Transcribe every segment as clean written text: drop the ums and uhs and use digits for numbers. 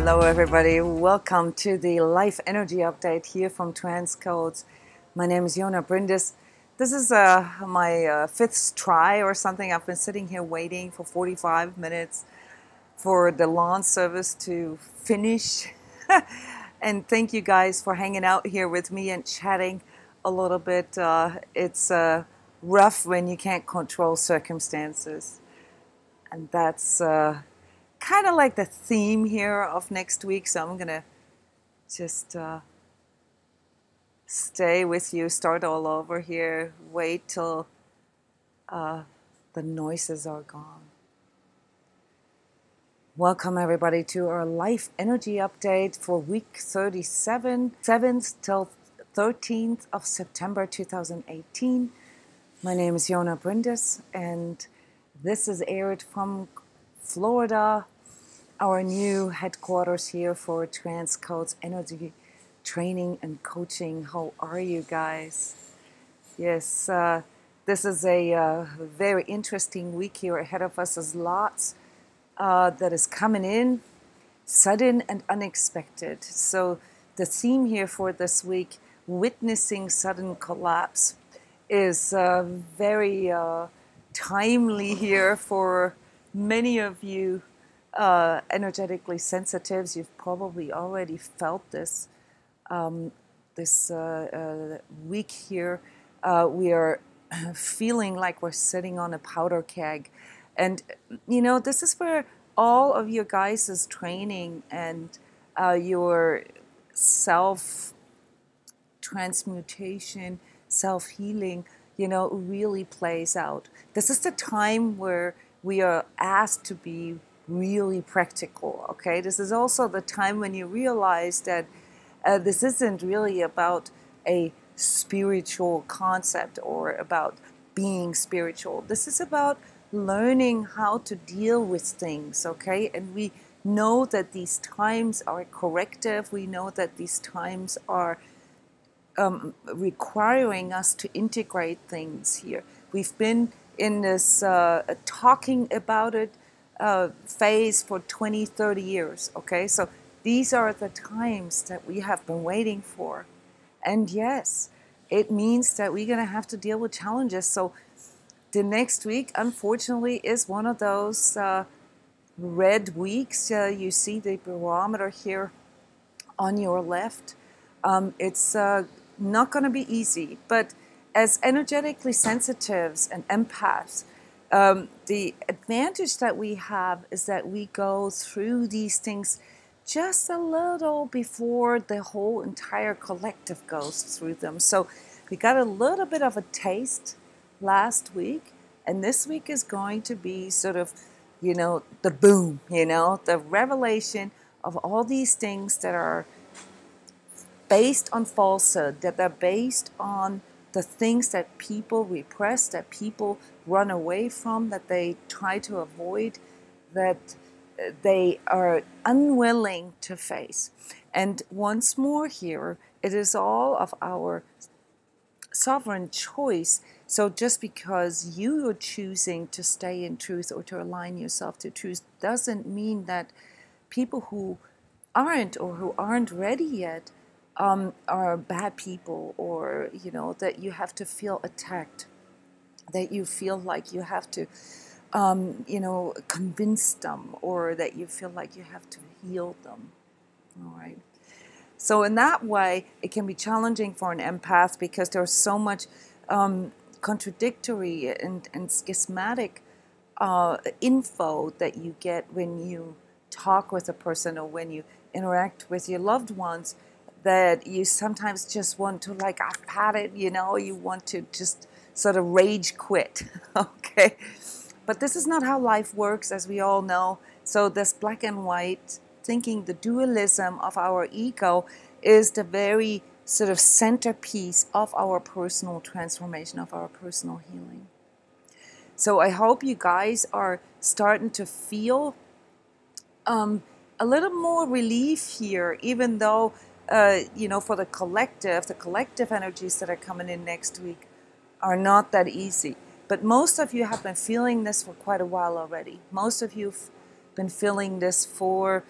Hello everybody, welcome to the Life Energy Update here from transCODES. My name is bryndis. This is my fifth try or something. I've been sitting here waiting for 45 minutes for the launch service to finish. And thank you guys for hanging out here with me and chatting a little bit. It's rough when you can't control circumstances. And that's kind of like the theme here of next week. So I'm going to just stay with you, start all over here, wait till the noises are gone. Welcome everybody to our Life Energy Update for week 37, 7th till 13th of September 2018. My name is bryndis, and this is aired from Florida, our new headquarters here for transCODES Energy Training and Coaching. How are you guys? Yes, this is a very interesting week here ahead of us. There's lots that is coming in, sudden and unexpected. So the theme here for this week, witnessing sudden collapse, is very timely here for many of you energetically sensitives. You've probably already felt this this week here. We are feeling like we're sitting on a powder keg. And, you know, this is where all of your guys' training and your self-transmutation, self-healing, you know, really plays out. This is the time where we are asked to be really practical, okay? This is also the time when you realize that this isn't really about a spiritual concept or about being spiritual. This is about learning how to deal with things, okay? And we know that these times are corrective. We know that these times are requiring us to integrate things here. We've been in this talking about it phase for 20, 30 years, okay? So these are the times that we have been waiting for. And yes, it means that we're going to have to deal with challenges. So the next week, unfortunately, is one of those red weeks. You see the barometer here on your left. It's not going to be easy, but as energetically sensitives and empaths, the advantage that we have is that we go through these things just a little before the whole entire collective goes through them. So we got a little bit of a taste last week, and this week is going to be sort of, you know, the boom, you know, the revelation of all these things that are based on falsehood, that are based on the things that people repress, that people run away from, that they try to avoid, that they are unwilling to face. And once more here, it is all of our sovereign choice. So just because you are choosing to stay in truth or to align yourself to truth doesn't mean that people who aren't ready yet are bad people, or, you know, that you have to feel attacked, that you feel like you have to you know, convince them, or that you feel like you have to heal them. All right. So in that way, it can be challenging for an empath because there's so much contradictory and schismatic info that you get when you talk with a person or when you interact with your loved ones, that you sometimes just want to, like, I've had it, you know, you want to just sort of rage quit, okay? But this is not how life works, as we all know. So this black and white thinking, the dualism of our ego, is the very sort of centerpiece of our personal transformation, of our personal healing. So I hope you guys are starting to feel a little more relief here, even though, you know, for the collective energies that are coming in next week are not that easy. But most of you have been feeling this for quite a while already. Most of you have been feeling this for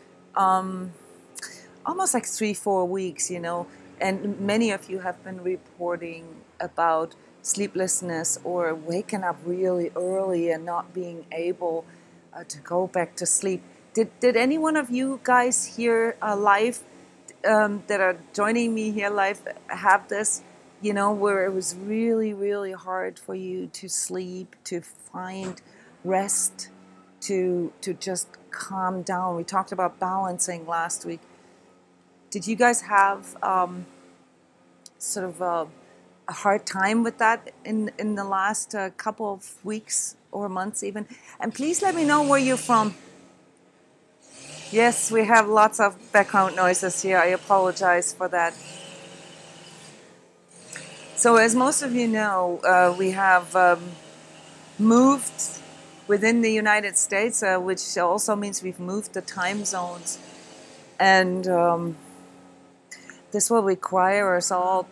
almost like 3-4 weeks, and many of you have been reporting about sleeplessness or waking up really early and not being able to go back to sleep. Did any one of you guys here live that are joining me here live have this, where it was really, really hard for you to sleep, to find rest, to just calm down? We talked about balancing last week. Did you guys have sort of a hard time with that in the last couple of weeks or months even? And please let me know where you're from. Yes, we have lots of background noises here. I apologize for that. So as most of you know, we have moved within the United States, which also means we've moved the time zones. And this will require us all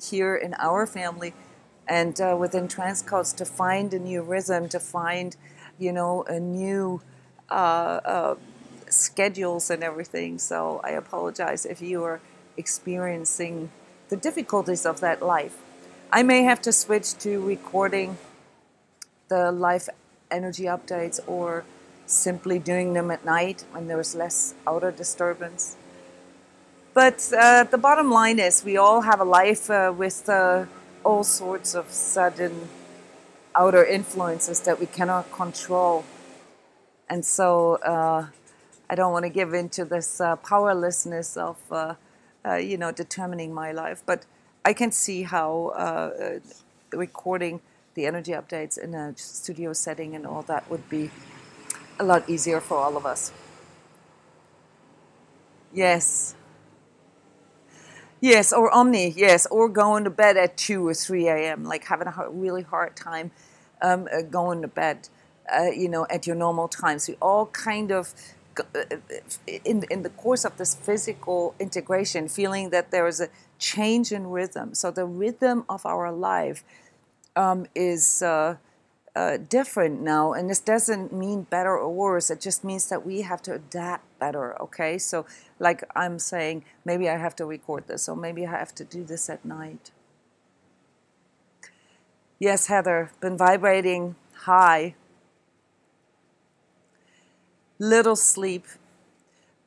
here in our family and within transCODES to find a new rhythm, to find, a new schedules and everything. So I apologize if you are experiencing the difficulties of that life. I may have to switch to recording the live energy updates or simply doing them at night when there's less outer disturbance. But the bottom line is we all have a life with all sorts of sudden outer influences that we cannot control. And so I don't want to give into this powerlessness of, determining my life. But I can see how recording the energy updates in a studio setting and all that would be a lot easier for all of us. Yes. Yes, or Omni, yes, or going to bed at 2 or 3 a.m., like having a really hard time going to bed, at your normal times. We all kind of, in the course of this physical integration, feeling that there is a change in rhythm. So the rhythm of our life is different now, and this doesn't mean better or worse. It just means that we have to adapt better. Okay, so like I'm saying, maybe I have to record this, or maybe I have to do this at night. Yes, Heather, been vibrating high, little sleep,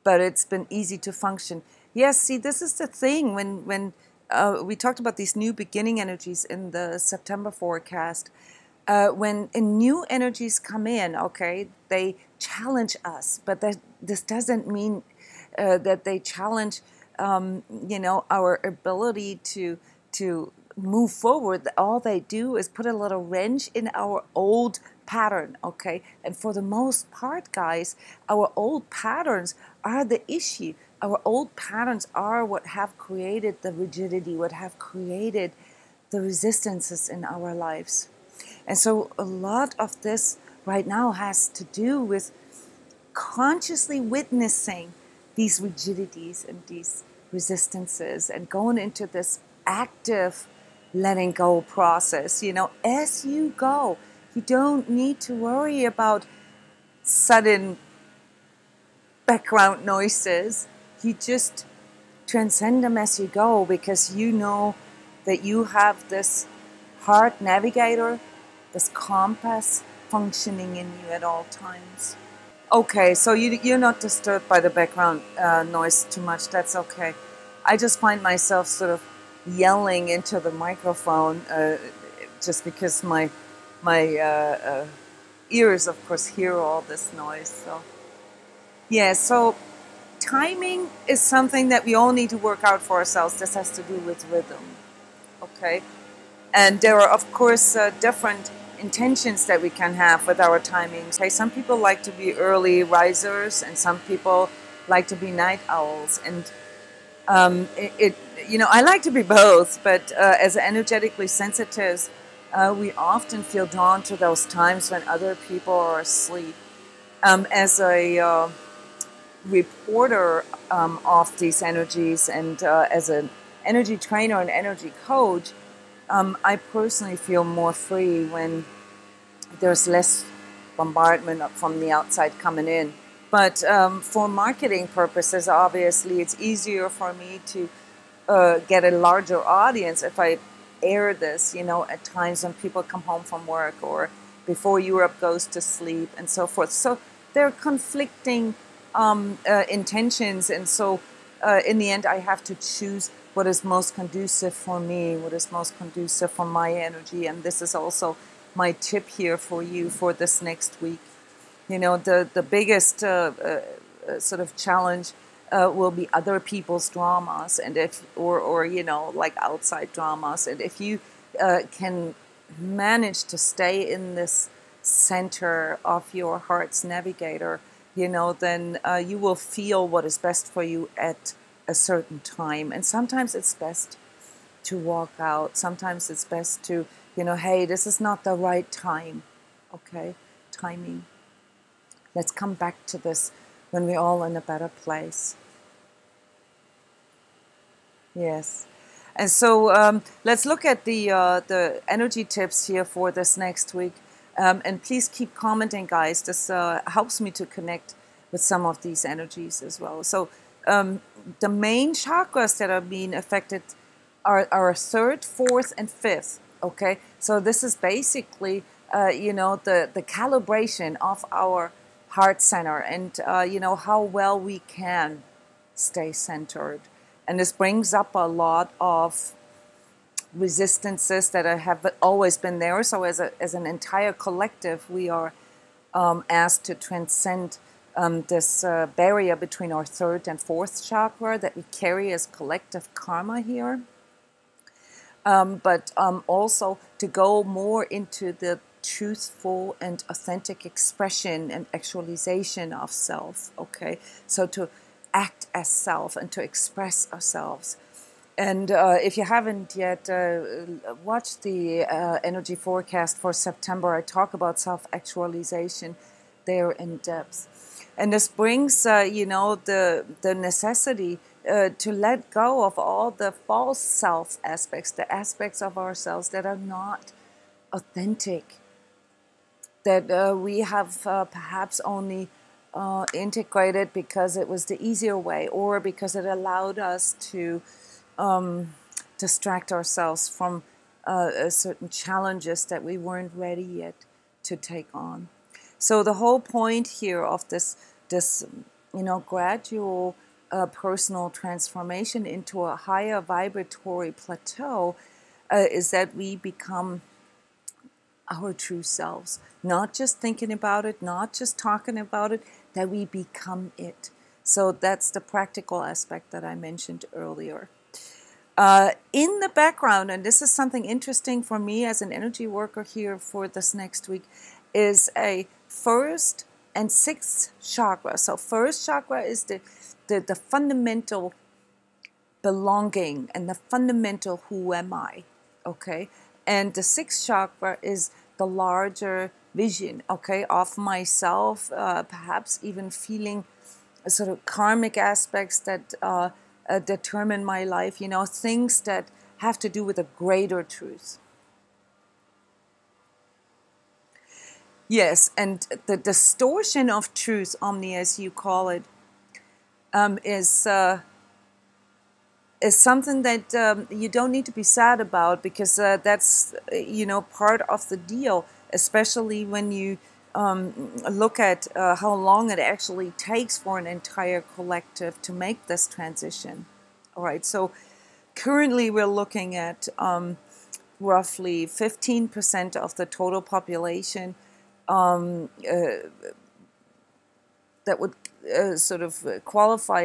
but it's been easy to function. Yes, see, this is the thing when we talked about these new beginning energies in the September forecast. When new energies come in, okay, they challenge us, but this doesn't mean that they challenge, our ability to move forward. All they do is put a little wrench in our old pattern, okay? And for the most part, guys, our old patterns are the issue. Our old patterns are what have created the rigidity, what have created the resistances in our lives. And so a lot of this right now has to do with consciously witnessing these rigidities and these resistances and going into this active letting go process. As you go, you don't need to worry about sudden background noises. You just transcend them as you go, because you know that you have this heart navigator, this compass functioning in you at all times. Okay, so you're not disturbed by the background noise too much. That's okay. I just find myself sort of yelling into the microphone just because my ears, of course, hear all this noise. So yeah, so timing is something that we all need to work out for ourselves. This has to do with rhythm. Okay, and there are, of course, different intentions that we can have with our timings. Okay, some people like to be early risers, and some people like to be night owls. And I like to be both. But as energetically sensitives, we often feel drawn to those times when other people are asleep. As a reporter of these energies, and as an energy trainer and energy coach, I personally feel more free when there's less bombardment from the outside coming in. But for marketing purposes, obviously, it's easier for me to get a larger audience if I air this, at times when people come home from work or before Europe goes to sleep and so forth. So there are conflicting intentions, and so in the end, I have to choose what is most conducive for me, what is most conducive for my energy, and this is also my tip here for you for this next week. The biggest sort of challenge will be other people's dramas, and if or like outside dramas, and if you can manage to stay in this center of your heart's navigator, then you will feel what is best for you at a certain time. And sometimes it's best to walk out. Sometimes it's best to, hey, this is not the right time. Okay, timing. Let's come back to this when we're all in a better place. Yes. And so let's look at the energy tips here for this next week. And please keep commenting, guys. This helps me to connect with some of these energies as well. So the main chakras that are being affected are third, fourth, and fifth. Okay. So this is basically, the calibration of our heart center and, how well we can stay centered. And this brings up a lot of resistances that have always been there. So as an entire collective, we are asked to transcend this barrier between our third and fourth chakra that we carry as collective karma here. But also to go more into the truthful and authentic expression and actualization of self. Okay, so to act as self and to express ourselves. And if you haven't yet watched the energy forecast for September, I talk about self-actualization there in depth. And this brings, the necessity to let go of all the false self aspects, the aspects of ourselves that are not authentic, that we have perhaps only integrated because it was the easier way, or because it allowed us to distract ourselves from certain challenges that we weren't ready yet to take on. So the whole point here of this gradual personal transformation into a higher vibratory plateau is that we become our true selves, not just thinking about it, not just talking about it, that we become it. So that's the practical aspect that I mentioned earlier. In the background, and this is something interesting for me as an energy worker here for this next week, is a first and sixth chakra. So first chakra is the fundamental belonging and the fundamental who am I, okay? And the sixth chakra is the larger vision, okay, of myself, perhaps even feeling sort of karmic aspects that determine my life, things that have to do with a greater truth. Yes, and the distortion of truth, Omni, as you call it, is something that you don't need to be sad about, because that's part of the deal, especially when you look at how long it actually takes for an entire collective to make this transition. All right, so currently we're looking at roughly 15% of the total population that would sort of qualify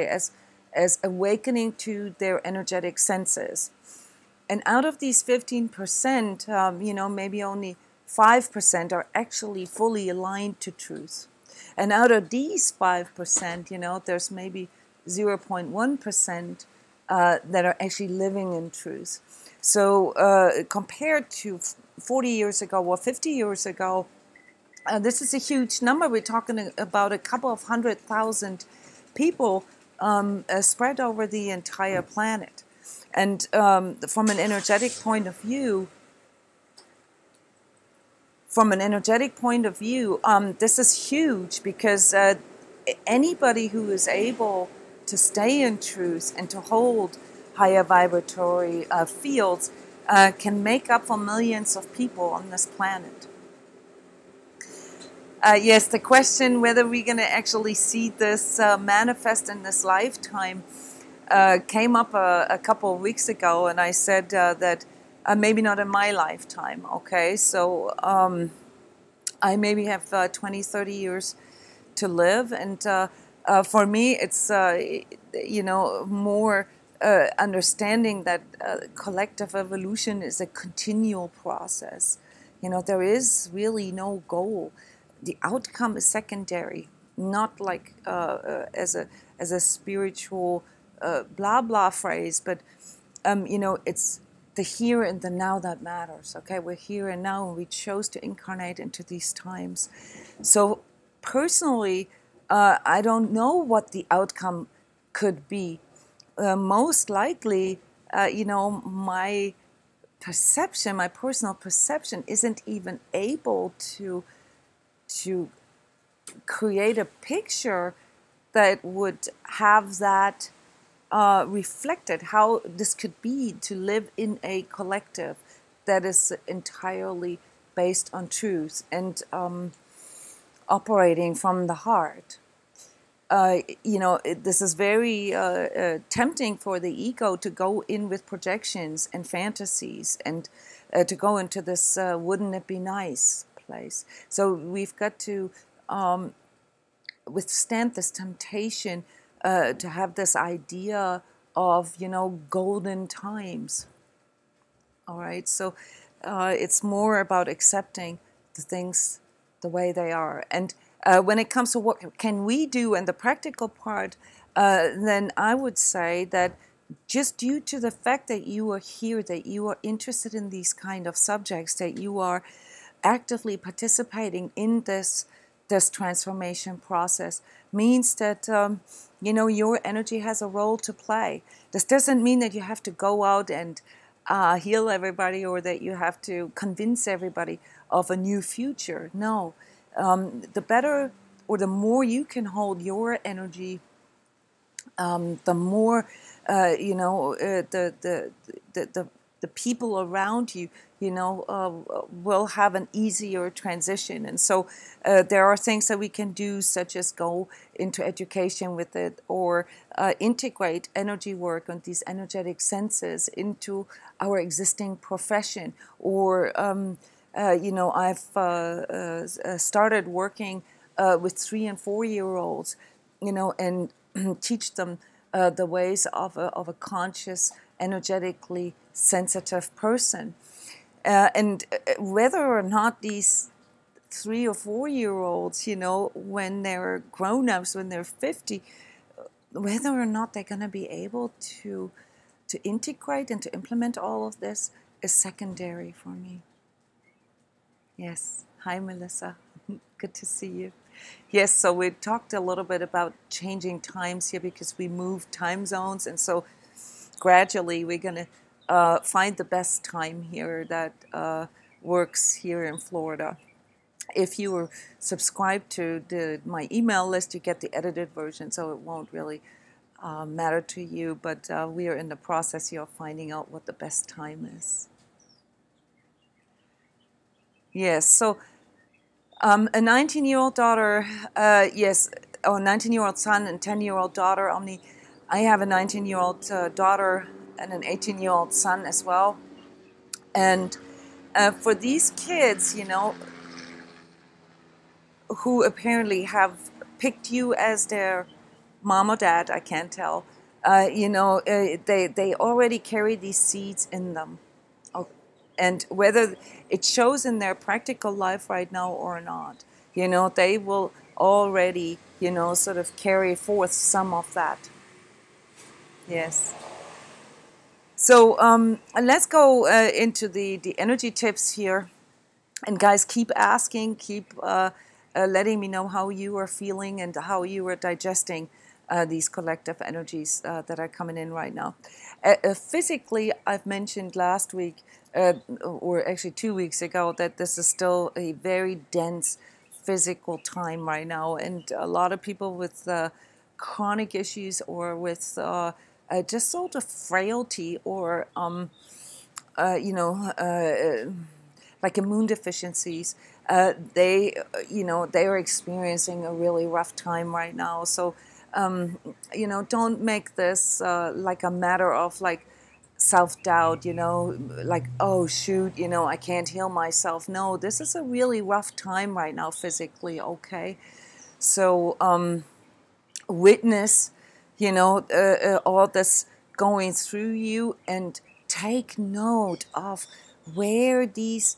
as awakening to their energetic senses. And out of these 15%, maybe only 5% are actually fully aligned to truth. And out of these 5%, there's maybe 0.1% that are actually living in truth. So compared to 40 years ago or 50 years ago, this is a huge number. We're talking about a couple of 100,000 people spread over the entire planet. And from an energetic point of view, this is huge, because anybody who is able to stay in truth and to hold higher vibratory fields can make up for millions of people on this planet. Yes, the question whether we're going to actually see this manifest in this lifetime came up a couple of weeks ago, and I said that maybe not in my lifetime, okay? So I maybe have 20, 30 years to live, and for me it's, more understanding that collective evolution is a continual process. There is really no goal. The outcome is secondary, not like as a spiritual blah blah phrase, but it's the here and the now that matters. Okay, we're here and now, and we chose to incarnate into these times. So personally, I don't know what the outcome could be. Most likely, my perception, my personal perception, isn't even able to create a picture that would have that reflected, how this could be to live in a collective that is entirely based on truth and operating from the heart. This is very tempting for the ego to go in with projections and fantasies and to go into this wouldn't it be nice place. So we've got to withstand this temptation to have this idea of, golden times. All right, so it's more about accepting the things the way they are. And when it comes to what can we do and the practical part, then I would say that just due to the fact that you are here, that you are interested in these kind of subjects, that you are actively participating in this transformation process, means that your energy has a role to play. This doesn't mean that you have to go out and heal everybody, or that you have to convince everybody of a new future. No, the better or the more you can hold your energy, the more the people around you, will have an easier transition. And so there are things that we can do, such as go into education with it, or integrate energy work on these energetic senses into our existing profession. Or, I've started working with 3 and 4 year olds, and teach them the ways of a conscious, energetically sensitive person. And whether or not these 3 or 4 year olds, when they're grown ups, when they're 50, whether or not they're going to be able to integrate and to implement all of this is secondary for me. Yes. Hi, Melissa. Good to see you. Yes, so we talked a little bit about changing times here because we moved time zones, and so gradually we're going to find the best time here that works here in Florida. If you are subscribed to my email list, you get the edited version, so it won't really matter to you, but we are in the process here of finding out what the best time is. Yes, so a 19-year-old daughter, yes, or 19-year-old son and 10-year-old daughter. I have a 19-year-old daughter and an 18-year-old son as well. And for these kids, who apparently have picked you as their mom or dad, I can't tell, they already carry these seeds in them. And whether it shows in their practical life right now or not, they will already, sort of carry forth some of that. Yes. So let's go into the energy tips here. And guys, keep asking, keep letting me know how you are feeling and how you are digesting these collective energies that are coming in right now. Physically, I've mentioned last week, or actually 2 weeks ago, that this is still a very dense physical time right now, and a lot of people with chronic issues or with just sort of frailty or you know, like immune deficiencies, they, you know, they are experiencing a really rough time right now. So, you know, don't make this like a matter of like self-doubt, you know, like, oh shoot, you know, I can't heal myself. No, this is a really rough time right now physically, okay? So, witness, you know, all this going through you, and take note of where these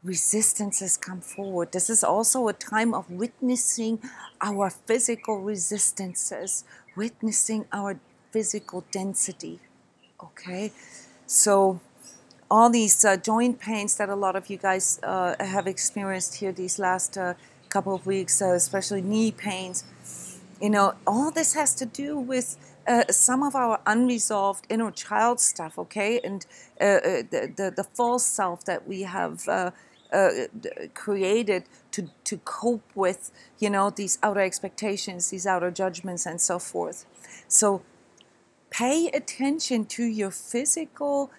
resistances come forward. This is also a time of witnessing our physical resistances, witnessing our physical density. Okay, so all these joint pains that a lot of you guys have experienced here these last couple of weeks, especially knee pains, you know, all this has to do with some of our unresolved inner child stuff, okay? And the false self that we have created to cope with, you know, these outer expectations, these outer judgments, and so forth. So pay attention to your physical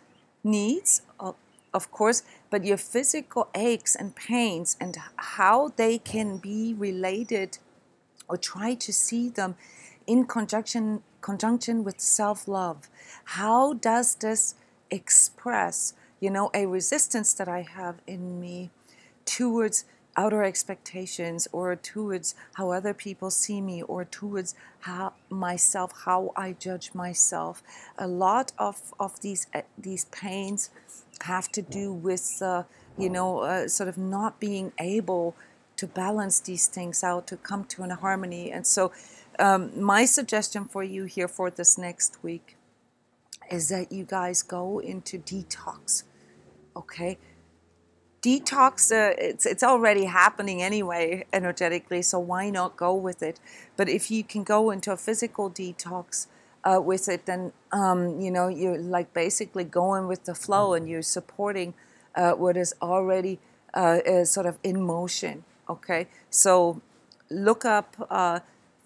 needs, of course, but your physical aches and pains and how they can be related, or try to see them in conjunction with self-love. How does this express, you know, a resistance that I have in me towards outer expectations, or towards how other people see me, or towards how I judge myself? A lot of these pains have to do with you know, sort of not being able to balance these things out, to come to a harmony. And so my suggestion for you here for this next week is that you guys go into detox, okay? Detox, it's already happening anyway energetically, so why not go with it? But if you can go into a physical detox with it, then you know, you're like basically going with the flow, and you're supporting what is already is sort of in motion. Okay, so look up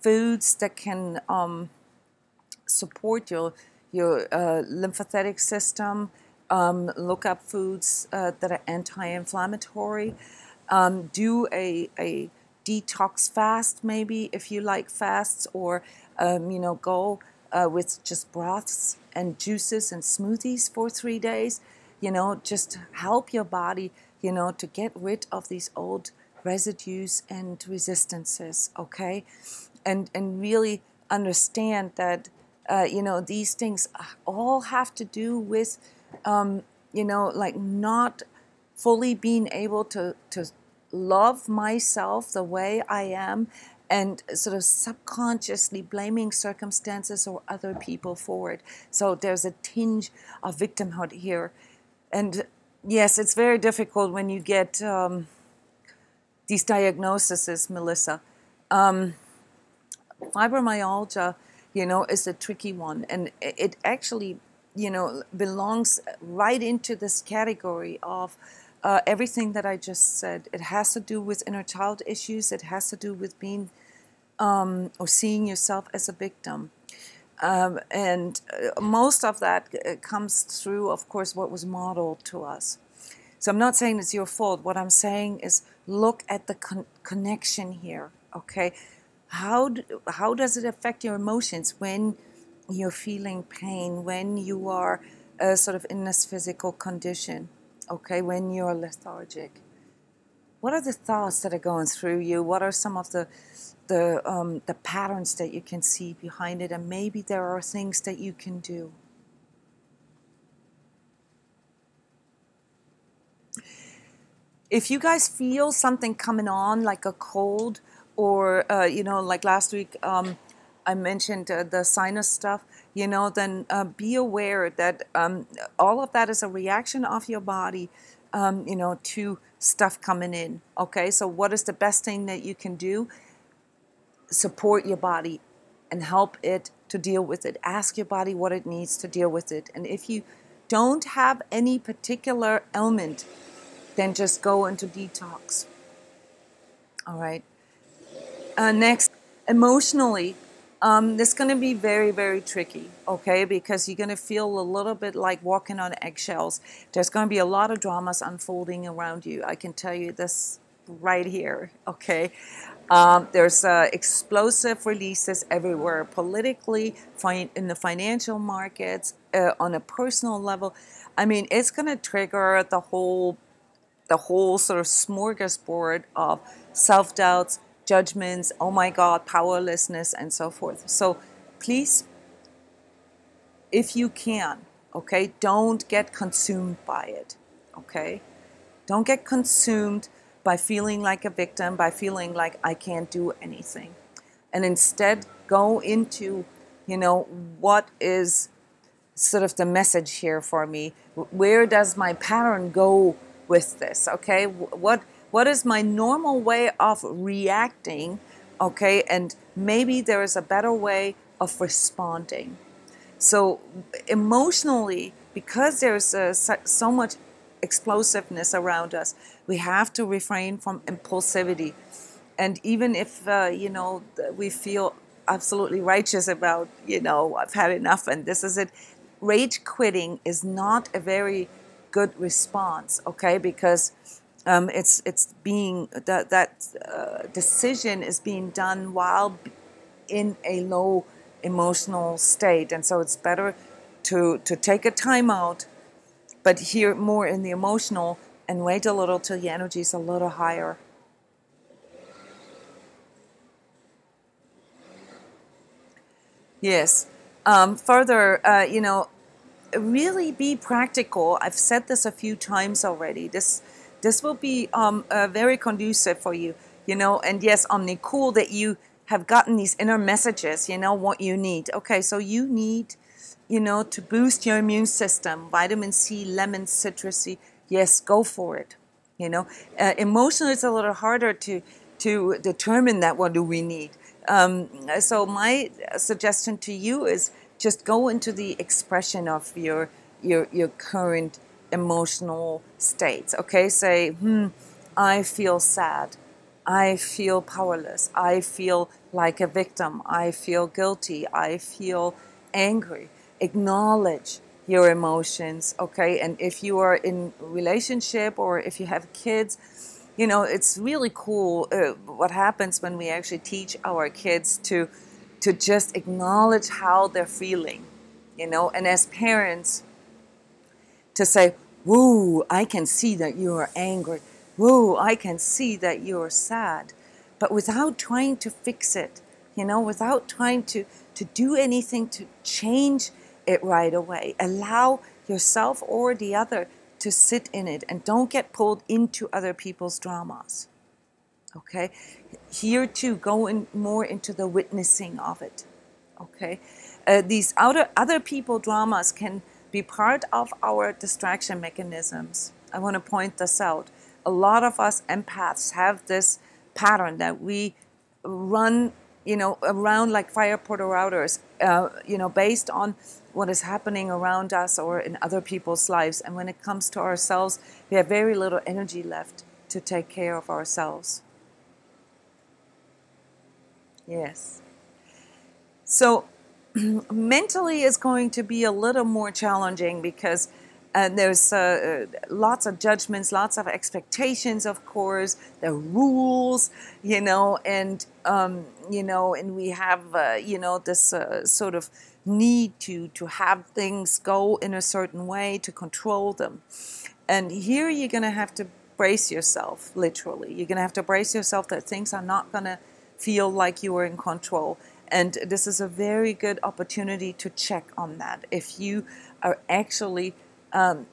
foods that can support your lymphatic system. Look up foods that are anti-inflammatory. Do a detox fast, maybe, if you like fasts, or you know, go with just broths and juices and smoothies for 3 days. You know, just help your body, you know, to get rid of these old residues and resistances. Okay, and really understand that you know, these things all have to do with you know, like not fully being able to love myself the way I am, and sort of subconsciously blaming circumstances or other people for it. So there's a tinge of victimhood here. And yes, it's very difficult when you get these diagnoses, Melissa. Fibromyalgia, you know, is a tricky one, and it actually, you know, belongs right into this category of everything that I just said. It has to do with inner child issues. It has to do with being or seeing yourself as a victim. And most of that comes through, of course, what was modeled to us. So I'm not saying it's your fault. What I'm saying is look at the connection here, okay? How does it affect your emotions when you're feeling pain, when you are sort of in this physical condition, okay, when you're lethargic? What are the thoughts that are going through you? What are some of the patterns that you can see behind it? And maybe there are things that you can do. If you guys feel something coming on, like a cold, or you know, like last week I mentioned the sinus stuff, you know, then be aware that all of that is a reaction of your body, you know, to stuff coming in. Okay, so what is the best thing that you can do? Support your body and help it to deal with it. Ask your body what it needs to deal with it. And if you don't have any particular ailment, then just go into detox. All right. Next, emotionally, this is going to be very, very tricky, okay? Because you're going to feel a little bit like walking on eggshells. There's going to be a lot of dramas unfolding around you. I can tell you this right here, okay? There's explosive releases everywhere, politically, in the financial markets, on a personal level. I mean, it's going to trigger the whole sort of smorgasbord of self-doubts, judgments, oh my God, powerlessness, and so forth. So please, if you can, okay, don't get consumed by it, okay? Don't get consumed by feeling like a victim, by feeling like I can't do anything. And instead go into, what is sort of the message here for me. Where does my pattern go with this? Okay, what is my normal way of reacting? Okay, and maybe there is a better way of responding. So emotionally, because there's so much explosiveness around us, we have to refrain from impulsivity. And even if we feel absolutely righteous about, I've had enough and this is it, rage quitting is not a very good response, okay? Because it's being that decision is being done while in a low emotional state, and so it's better to take a time out, but here more in the emotional, and wait a little till the energy is a little higher. Yes. Further, really be practical. I've said this a few times already. This will be very conducive for you, And yes, Omni, cool that you have gotten these inner messages. What you need. Okay, so you need, to boost your immune system. Vitamin C, lemon, citrusy. Yes, go for it. Emotionally, it's a little harder to determine that. What do we need? So my suggestion to you is just go into the expression of your current emotional states. Okay, say, I feel sad. I feel powerless. I feel like a victim. I feel guilty. I feel angry. Acknowledge your emotions, okay? And if you are in a relationship or if you have kids, it's really cool what happens when we actually teach our kids to just acknowledge how they're feeling, and as parents to say, whoa, I can see that you are angry. Whoa, I can see that you are sad. But without trying to fix it, without trying to do anything to change it right away. Allow yourself or the other to sit in it and don't get pulled into other people's dramas. Okay? Here too, go in more into the witnessing of it. Okay? These other people dramas can be part of our distraction mechanisms. I want to point this out. A lot of us empaths have this pattern that we run, around like fire portal routers, based on what is happening around us or in other people's lives. And when it comes to ourselves, we have very little energy left to take care of ourselves. Yes. So mentally is going to be a little more challenging because there's lots of judgments, lots of expectations, of course, the rules, and we have, this sort of need to have things go in a certain way, to control them. And here you're going to have to brace yourself, literally. You're going to have to brace yourself that things are not going to feel like you are in control. And this is a very good opportunity to check on that. If you are actually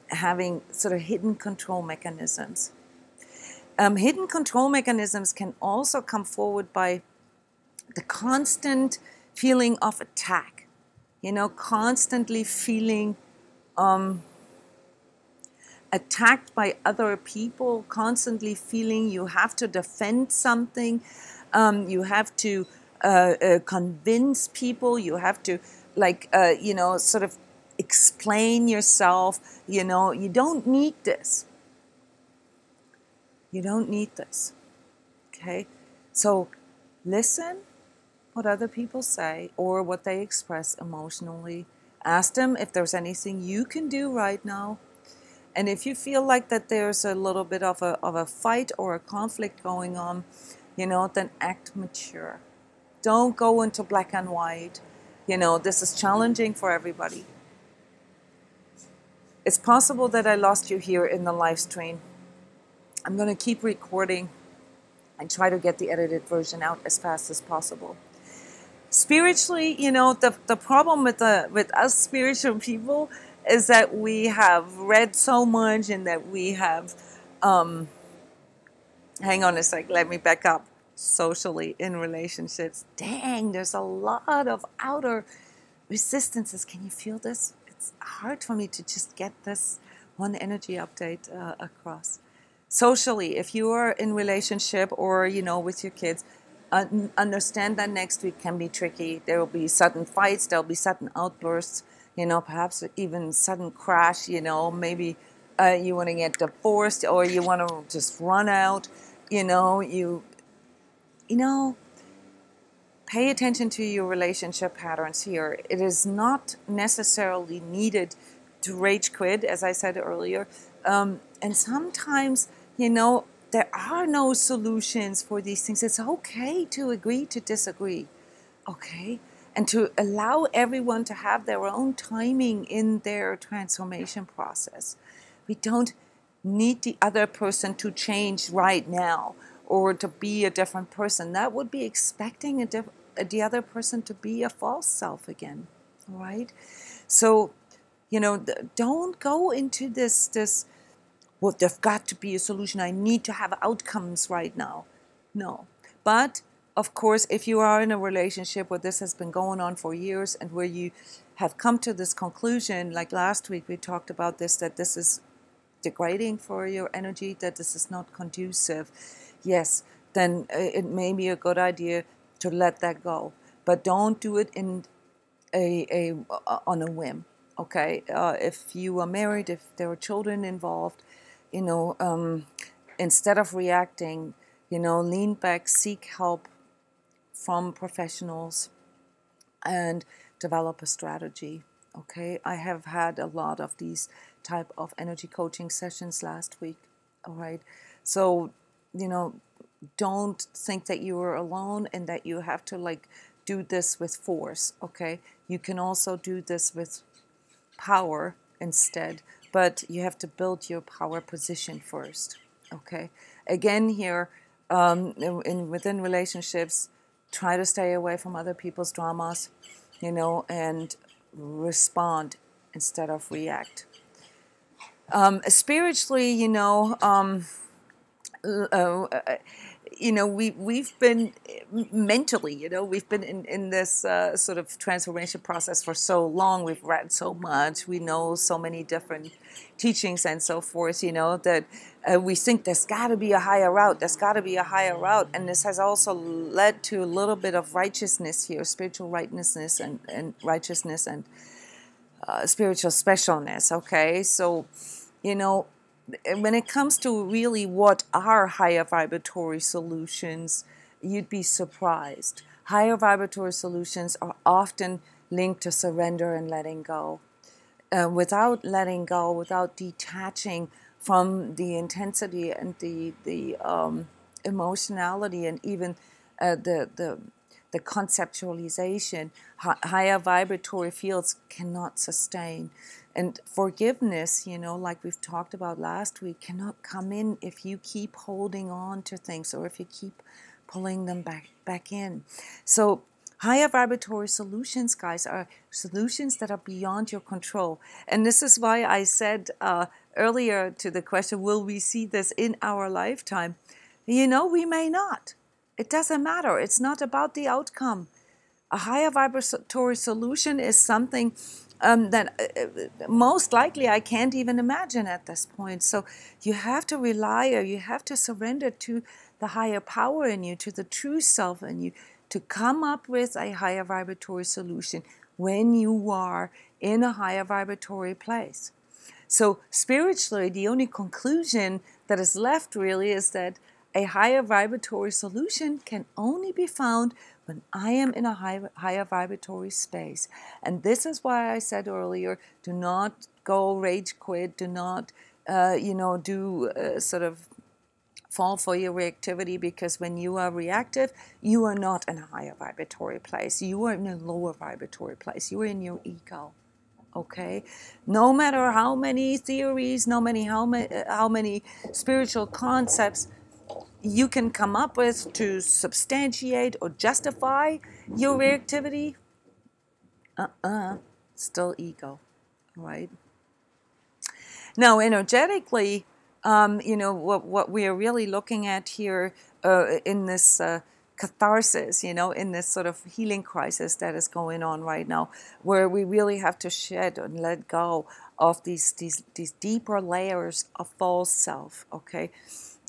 having sort of hidden control mechanisms. Hidden control mechanisms can also come forward by the constant feeling of attack. Constantly feeling attacked by other people, constantly feeling you have to defend something, you have to convince people, you have to sort of explain yourself, you don't need this. You don't need this, okay? So listen what other people say or what they express emotionally. Ask them if there's anything you can do right now. And if you feel like that there's a little bit of a fight or a conflict going on, then act mature. Don't go into black and white. This is challenging for everybody. It's possible that I lost you here in the live stream. I'm going to keep recording and try to get the edited version out as fast as possible. Spiritually, the problem with us spiritual people is that we have read so much and that we have, hang on a sec, let me back up. Socially, in relationships, dang, there's a lot of outer resistances. Can you feel this? It's hard for me to just get this one energy update across. Socially, if you are in relationship or with your kids, understand that next week can be tricky. There will be sudden fights, there'll be sudden outbursts, perhaps even sudden crash. Maybe you want to get divorced or you want to just run out. Pay attention to your relationship patterns here. It is not necessarily needed to rage quit, as I said earlier. And sometimes, there are no solutions for these things. It's okay to agree to disagree, okay? And to allow everyone to have their own timing in their transformation process. We don't need the other person to change right now or to be a different person. That would be expecting the other person to be a false self again, right? So, don't go into this, well, there's got to be a solution. I need to have outcomes right now. No. But, of course, if you are in a relationship where this has been going on for years and where you have come to this conclusion, like last week we talked about this, that this is degrading for your energy, that this is not conducive, yes, then it may be a good idea to let that go. But don't do it on a whim, okay? If you are married, if there are children involved, instead of reacting, lean back, seek help from professionals and develop a strategy, okay? I have had a lot of these type of energy coaching sessions last week, all right? So, don't think that you are alone and that you have to do this with force, okay? You can also do this with power instead, but you have to build your power position first, okay? Again here, within relationships, try to stay away from other people's dramas, and respond instead of react. Spiritually, we've been mentally, we've been in this sort of transformation process for so long. We've read so much. We know so many different teachings and so forth, that we think there's got to be a higher route. There's got to be a higher route. And this has also led to a little bit of righteousness here, spiritual righteousness and righteousness and spiritual specialness, okay? So, when it comes to really what are higher vibratory solutions, you'd be surprised. Higher vibratory solutions are often linked to surrender and letting go. Without letting go, without detaching from the intensity and the emotionality and even the conceptualization, higher vibratory fields cannot sustain. And forgiveness, like we've talked about last week, cannot come in if you keep holding on to things or if you keep pulling them back in. So higher vibratory solutions, guys, are solutions that are beyond your control. And this is why I said earlier to the question, will we see this in our lifetime? We may not. It doesn't matter. It's not about the outcome. A higher vibratory solution is something that most likely I can't even imagine at this point. So you have to rely or you have to surrender to the higher power in you, to the true self in you, to come up with a higher vibratory solution when you are in a higher vibratory place. So spiritually, the only conclusion that is left really is that A higher vibratory solution can only be found when I am in a higher vibratory space. And this is why I said earlier, do not go rage quit, do not, do sort of fall for your reactivity, because when you are reactive, you are not in a higher vibratory place. You are in a lower vibratory place. You are in your ego. Okay, no matter how many theories, no many how many spiritual concepts you can come up with to substantiate or justify your reactivity, still ego, right? Now, energetically, what we are really looking at here in this catharsis, in this sort of healing crisis that is going on right now, where we really have to shed and let go of these deeper layers of false self, okay?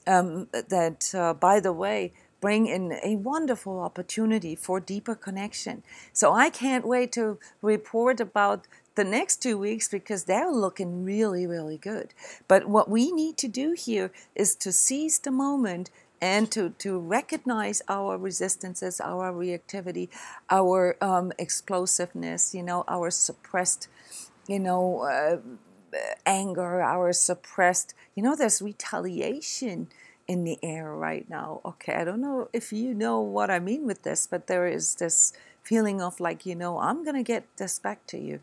That, by the way, bring in a wonderful opportunity for deeper connection. So I can't wait to report about the next 2 weeks, because they're looking really, really good. But what we need to do here is to seize the moment and to recognize our resistances, our reactivity, our explosiveness, our suppressed, anger, our suppressed, there's retaliation in the air right now. Okay, I don't know if you know what I mean with this, but there is this feeling of like, I'm going to get this back to you.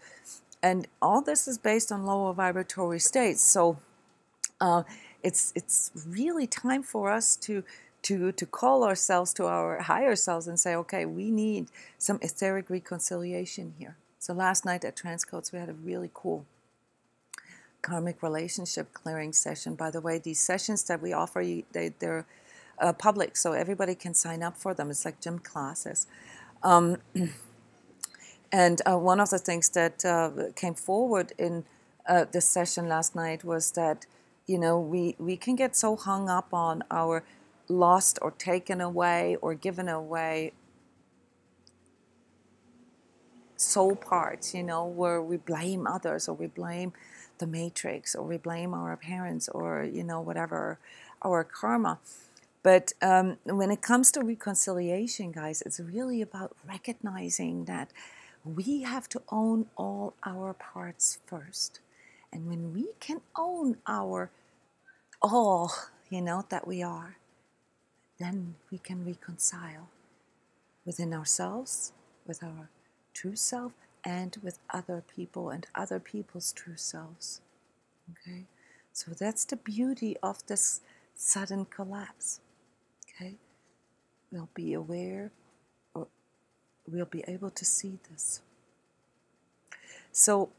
And all this is based on lower vibratory states. So it's really time for us to call ourselves to our higher selves and say, okay, we need some etheric reconciliation here. So last night at transCODES, we had a really cool karmic relationship clearing session. By the way, these sessions that we offer, they're public, so everybody can sign up for them. It's like gym classes. And one of the things that came forward in this session last night was that, we can get so hung up on our lost or taken away or given away soul parts, where we blame others, or we blame the matrix, or we blame our parents, or, whatever, our karma. But when it comes to reconciliation, guys, it's really about recognizing that we have to own all our parts first. And when we can own our all, that we are, then we can reconcile within ourselves, with our true self, and with other people and other people's true selves. Okay? So that's the beauty of this sudden collapse. Okay? We'll be aware, or we'll be able to see this. So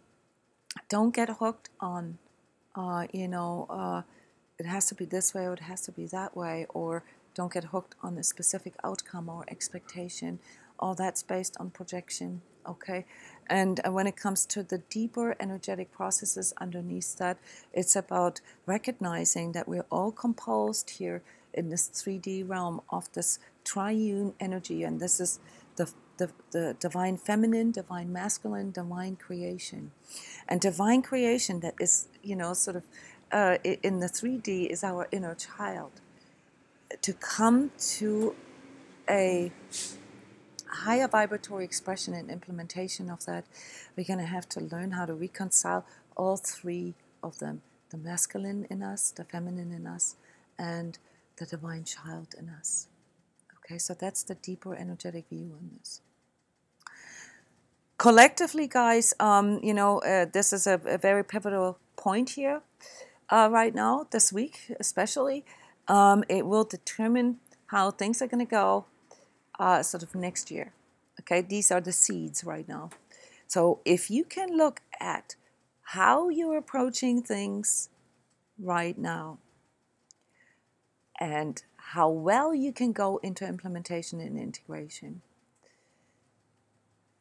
don't get hooked on, it has to be this way or it has to be that way, or don't get hooked on a specific outcome or expectation. All that's based on projection, okay? And when it comes to the deeper energetic processes underneath that, it's about recognizing that we're all composed here in this 3D realm of this triune energy, and this is the divine feminine, divine masculine, divine creation. And divine creation that is, sort of in the 3D is our inner child. To come to a higher vibratory expression and implementation of that, we're going to have to learn how to reconcile all three of them: the masculine in us, the feminine in us, and the divine child in us. Okay, so that's the deeper energetic view on this. Collectively, guys, this is a very pivotal point here right now, this week especially. It will determine how things are going to go sort of next year. Okay, these are the seeds right now. So if you can look at how you're approaching things right now and how well you can go into implementation and integration,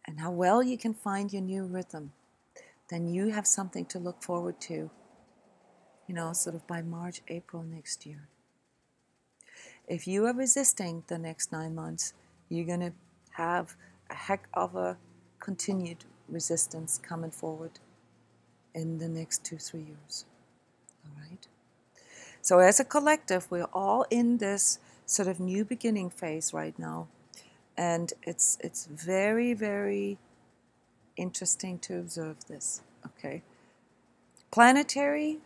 and how well you can find your new rhythm, then you have something to look forward to, sort of by March, April next year. If you are resisting the next 9 months, you're going to have a heck of a continued resistance coming forward in the next 2-3 years. All right? So as a collective, we're all in this sort of new beginning phase right now. And it's very, very interesting to observe this, okay? Planetary,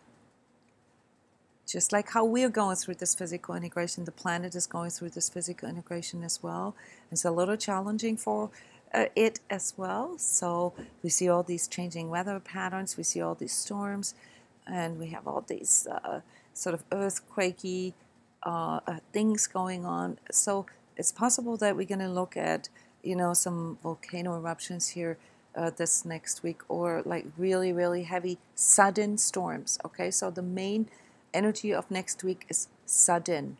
just like how we're going through this physical integration, the planet is going through this physical integration as well. It's a little challenging for it as well. So we see all these changing weather patterns, we see all these storms, and we have all these sort of earthquakey things going on. So it's possible that we're going to look at, some volcano eruptions here this next week, or like really, really heavy, sudden storms. Okay, so the main energy of next week is sudden.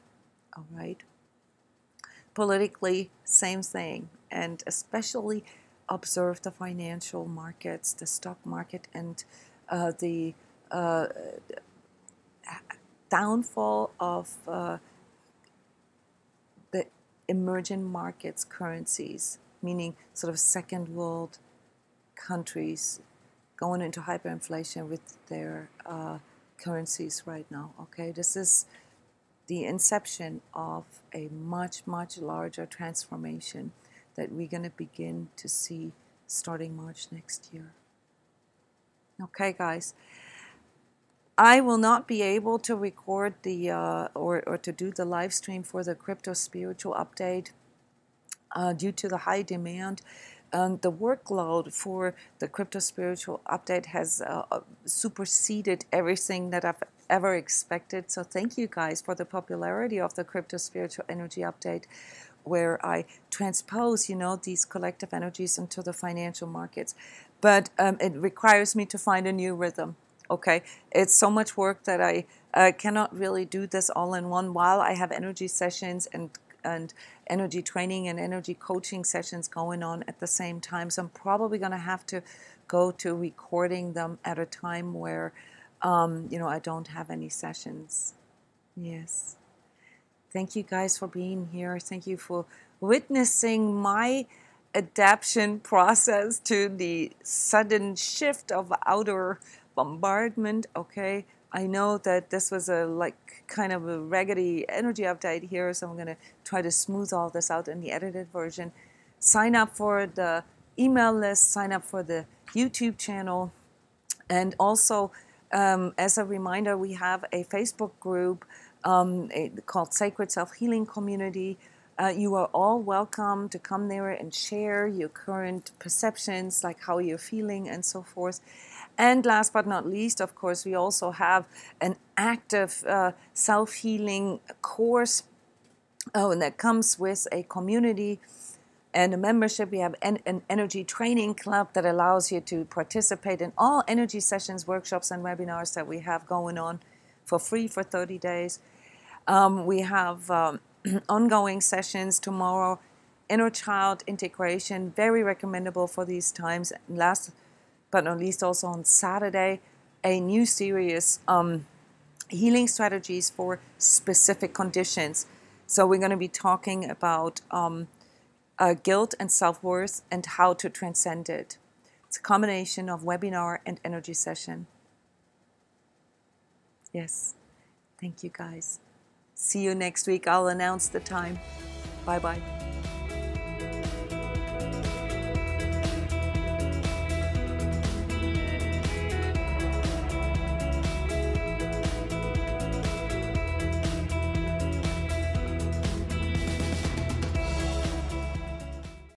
All right. Politically, same thing, and especially observe the financial markets, the stock market, and the downfall of the emerging markets currencies, meaning sort of second world countries going into hyperinflation with their currencies right now. Okay, this is the inception of a much, much larger transformation that we're going to begin to see starting March next year. Okay, guys. I will not be able to record the or to do the live stream for the crypto spiritual update due to the high demand. The workload for the crypto spiritual update has superseded everything that I've ever expected. So thank you guys for the popularity of the crypto spiritual energy update, where I transpose, these collective energies into the financial markets. But it requires me to find a new rhythm. Okay, it's so much work that I cannot really do this all in one while I have energy sessions and energy training and energy coaching sessions going on at the same time. So I'm probably going to have to go to recording them at a time where, I don't have any sessions. Yes. Thank you guys for being here. Thank you for witnessing my adaptation process to the sudden shift of outer bombardment. Okay, I know that this was kind of a raggedy energy update here, so I'm going to try to smooth all this out in the edited version. Sign up for the email list, sign up for the YouTube channel, and also as a reminder, we have a Facebook group called Sacred Self-Healing Community. You are all welcome to come there and share your current perceptions, like how you're feeling and so forth. And last but not least, of course, we also have an active self-healing course and that comes with a community and a membership. We have an energy training club that allows you to participate in all energy sessions, workshops, and webinars that we have going on for free for 30 days. We have ongoing sessions tomorrow, inner child integration, very recommendable for these times. And last but not least, also on Saturday, a new series, healing strategies for specific conditions. So we're going to be talking about guilt and self-worth and how to transcend it. It's a combination of webinar and energy session. Yes. Thank you, guys. See you next week. I'll announce the time. Bye-bye.